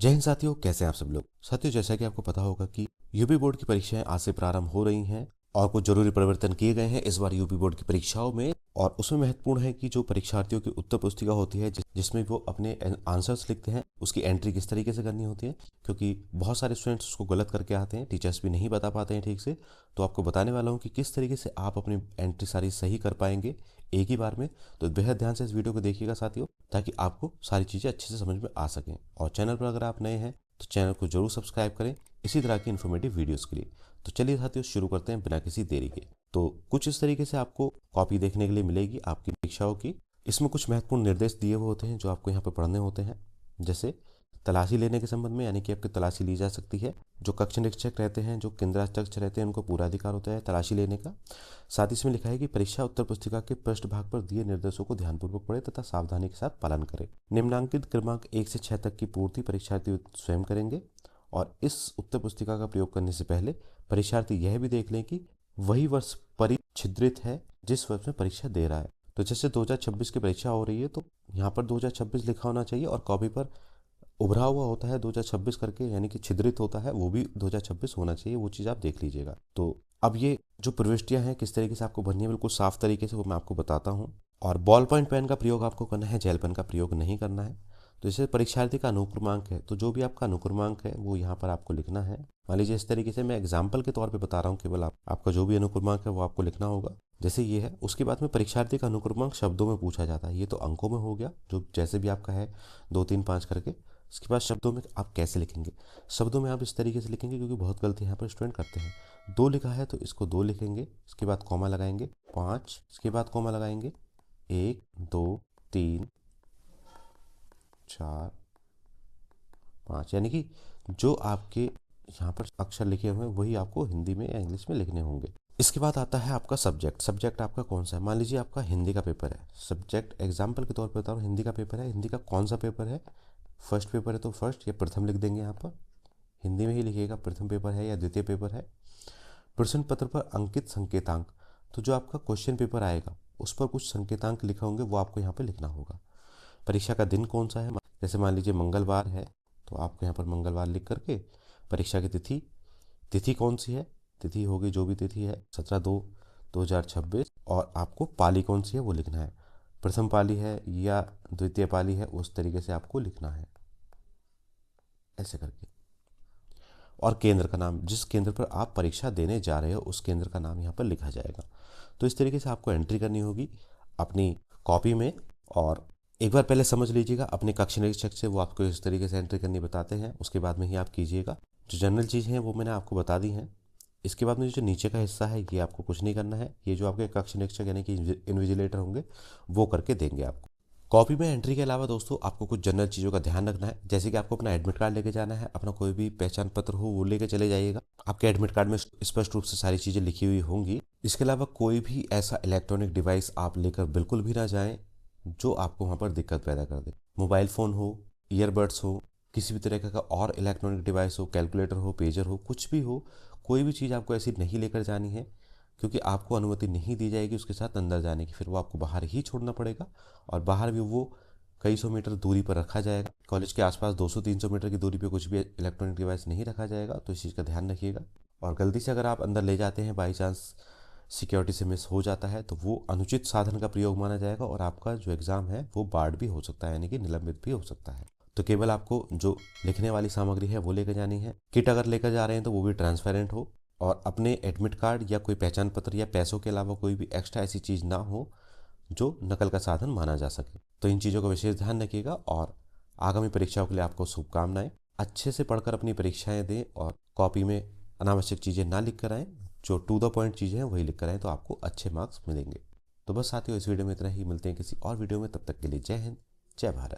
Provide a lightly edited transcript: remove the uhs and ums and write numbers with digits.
जय हिंद साथियों, कैसे हैं आप सब लोग। साथियों, जैसा कि आपको पता होगा कि यूपी बोर्ड की परीक्षाएं आज से प्रारंभ हो रही हैं और कुछ जरूरी परिवर्तन किए गए हैं इस बार यूपी बोर्ड की परीक्षाओं में। और उसमें महत्वपूर्ण है कि जो परीक्षार्थियों की उत्तर पुस्तिका होती है जिसमें वो अपने आंसर्स लिखते हैं, उसकी एंट्री किस तरीके से करनी होती है, क्योंकि बहुत सारे स्टूडेंट्स उसको गलत करके आते हैं, टीचर्स भी नहीं बता पाते हैं ठीक से। तो आपको बताने वाला हूँ कि किस तरीके से आप अपनी एंट्री सारी सही कर पाएंगे एक ही बार में। तो बेहद ध्यान से इस वीडियो को देखिएगा साथियों, ताकि आपको सारी चीज़ें अच्छे से समझ में आ सकें। और चैनल पर अगर आप नए हैं तो चैनल को जरूर सब्सक्राइब करें इसी तरह की इन्फॉर्मेटिव वीडियोस के लिए। तो चलिए साथियों, शुरू करते हैं बिना किसी देरी के। तो कुछ इस तरीके से आपको कॉपी देखने के लिए मिलेगी आपकी परीक्षाओं की। इसमें कुछ महत्वपूर्ण निर्देश दिए हुए होते हैं जो आपको यहाँ पर पढ़ने होते हैं। जैसे तलाशी लेने के संबंध में, यानी कि आपकी तलाशी ली जा सकती है। जो कक्ष निरीक्षक रहते हैं, जो केंद्राध्यक्ष रहते हैं, उनको पूरा अधिकार होता है तलाशी लेने का। साथ ही इसमें लिखा है कि परीक्षा उत्तर पुस्तिका के पृष्ठ भाग पर दिए निर्देशों को ध्यानपूर्वक पढ़े तथा सावधानी के साथ पालन करें। निम्नांकित क्रमांक 1 से 6 तक की पूर्ति परीक्षार्थी स्वयं करेंगे। और इस उत्तर पुस्तिका का प्रयोग करने से पहले परीक्षार्थी यह भी देख लें कि वही वर्ष परिच्छिद्रित है जिस वर्ष में परीक्षा दे रहा है। तो जैसे 2026 की परीक्षा हो रही है तो यहाँ पर 2026 लिखा होना चाहिए, और कॉपी पर उभरा हुआ होता है 2026 करके, यानी कि छिद्रित होता है, वो भी 2026 होना चाहिए। वो चीज़ आप देख लीजिएगा। तो अब ये जो प्रविष्टियां हैं किस तरीके से आपको भरनी है बिल्कुल साफ तरीके से, वो मैं आपको बताता हूँ। और बॉल पॉइंट पेन का प्रयोग आपको करना है, जेल पेन का प्रयोग नहीं करना है। तो जैसे परीक्षार्थी का अनुक्रमांक है, तो जो भी आपका अनुक्रमांक है वो यहाँ पर आपको लिखना है। मान लीजिए इस तरीके से, मैं एग्जाम्पल के तौर पे बता रहा हूँ, केवल आपका जो भी अनुक्रमांक है वो आपको लिखना होगा। जैसे ये है। उसके बाद में परीक्षार्थी का अनुक्रमांक शब्दों में पूछा जाता है। ये तो अंकों में हो गया, जो जैसे भी आपका है 2 3 5 करके। इसके बाद शब्दों में आप कैसे लिखेंगे। शब्दों में आप इस तरीके से लिखेंगे, क्योंकि बहुत गलती यहाँ पर स्टूडेंट करते हैं। 2 लिखा है तो इसको 2 लिखेंगे, इसके बाद कॉमा लगाएंगे 5, इसके बाद कॉमा लगाएंगे 1 2 3 4 5, यानी कि जो आपके यहाँ पर अक्षर लिखे हुए हैं वही आपको हिंदी में या इंग्लिश में लिखने होंगे। इसके बाद आता है आपका सब्जेक्ट। सब्जेक्ट आपका कौन सा है। मान लीजिए आपका हिंदी का पेपर है। सब्जेक्ट एग्जाम्पल के तौर पर बता रहा हूँ, हिंदी का पेपर है। हिंदी का कौन सा पेपर है। फर्स्ट पेपर है तो फर्स्ट या प्रथम लिख देंगे। यहाँ पर हिंदी में ही लिखिएगा, प्रथम पेपर है या द्वितीय पेपर है। प्रश्न पत्र पर अंकित संकेतांक, तो जो आपका क्वेश्चन पेपर आएगा उस पर कुछ संकेतांक लिखे होंगे, वो आपको यहाँ पर लिखना होगा। परीक्षा का दिन कौन सा है, जैसे मान लीजिए मंगलवार है तो आपको यहाँ पर मंगलवार लिख करके परीक्षा की तिथि, तिथि कौन सी है, तिथि होगी जो भी तिथि है 17/2/2026, और आपको पाली कौन सी है वो लिखना है। प्रथम पाली है या द्वितीय पाली है, उस तरीके से आपको लिखना है ऐसे करके। और केंद्र का नाम, जिस केंद्र पर आप परीक्षा देने जा रहे हो उस केंद्र का नाम यहाँ पर लिखा जाएगा। तो इस तरीके से आपको एंट्री करनी होगी अपनी कॉपी में। और एक बार पहले समझ लीजिएगा अपने कक्ष निरीक्षक से, वो आपको इस तरीके से एंट्री करनी बताते हैं, उसके बाद में ही आप कीजिएगा। जो जनरल चीज़ हैं वो मैंने आपको बता दी हैं। इसके बाद में जो नीचे का हिस्सा है ये आपको कुछ नहीं करना है, ये जो आपके कक्ष निरीक्षक यानी कि इन्विजिलेटर होंगे वो करके देंगे आपको। कॉपी में एंट्री के अलावा दोस्तों आपको कुछ जनरल चीज़ों का ध्यान रखना है, जैसे कि आपको अपना एडमिट कार्ड लेके जाना है, अपना कोई भी पहचान पत्र हो वो लेके चले जाइएगा। आपके एडमिट कार्ड में स्पष्ट रूप से सारी चीज़ें लिखी हुई होंगी। इसके अलावा कोई भी ऐसा इलेक्ट्रॉनिक डिवाइस आप लेकर बिल्कुल भी ना जाएं जो आपको वहाँ पर दिक्कत पैदा कर दे। मोबाइल फ़ोन हो, ईयरबड्स हो, किसी भी तरह का और इलेक्ट्रॉनिक डिवाइस हो, कैलकुलेटर हो, पेजर हो, कुछ भी हो, कोई भी चीज़ आपको ऐसी नहीं लेकर जानी है, क्योंकि आपको अनुमति नहीं दी जाएगी उसके साथ अंदर जाने की। फिर वो आपको बाहर ही छोड़ना पड़ेगा, और बाहर भी वो कई सौ मीटर दूरी पर रखा जाएगा। कॉलेज के आसपास 200-300 मीटर की दूरी पे कुछ भी इलेक्ट्रॉनिक डिवाइस नहीं रखा जाएगा। तो इस चीज़ का ध्यान रखिएगा। और गलती से अगर आप अंदर ले जाते हैं, बाई चांस सिक्योरिटी से मिस हो जाता है, तो वो अनुचित साधन का प्रयोग माना जाएगा और आपका जो एग्ज़ाम है वो बार्ड भी हो सकता है, यानी कि निलंबित भी हो सकता है। तो केवल आपको जो लिखने वाली सामग्री है वो लेकर जानी है। किट अगर लेकर जा रहे हैं तो वो भी ट्रांसपेरेंट हो, और अपने एडमिट कार्ड या कोई पहचान पत्र या पैसों के अलावा कोई भी एक्स्ट्रा ऐसी चीज़ ना हो जो नकल का साधन माना जा सके। तो इन चीज़ों का विशेष ध्यान रखिएगा। और आगामी परीक्षाओं के लिए आपको शुभकामनाएं। अच्छे से पढ़कर अपनी परीक्षाएं दें और कॉपी में अनावश्यक चीज़ें ना लिख कर आएँ, जो टू द पॉइंट चीज़ें हैं वही लिख कर आएँ, तो आपको अच्छे मार्क्स मिलेंगे। तो बस साथियों, इस वीडियो में इतना ही। मिलते हैं किसी और वीडियो में, तब तक के लिए जय हिंद, जय भारत।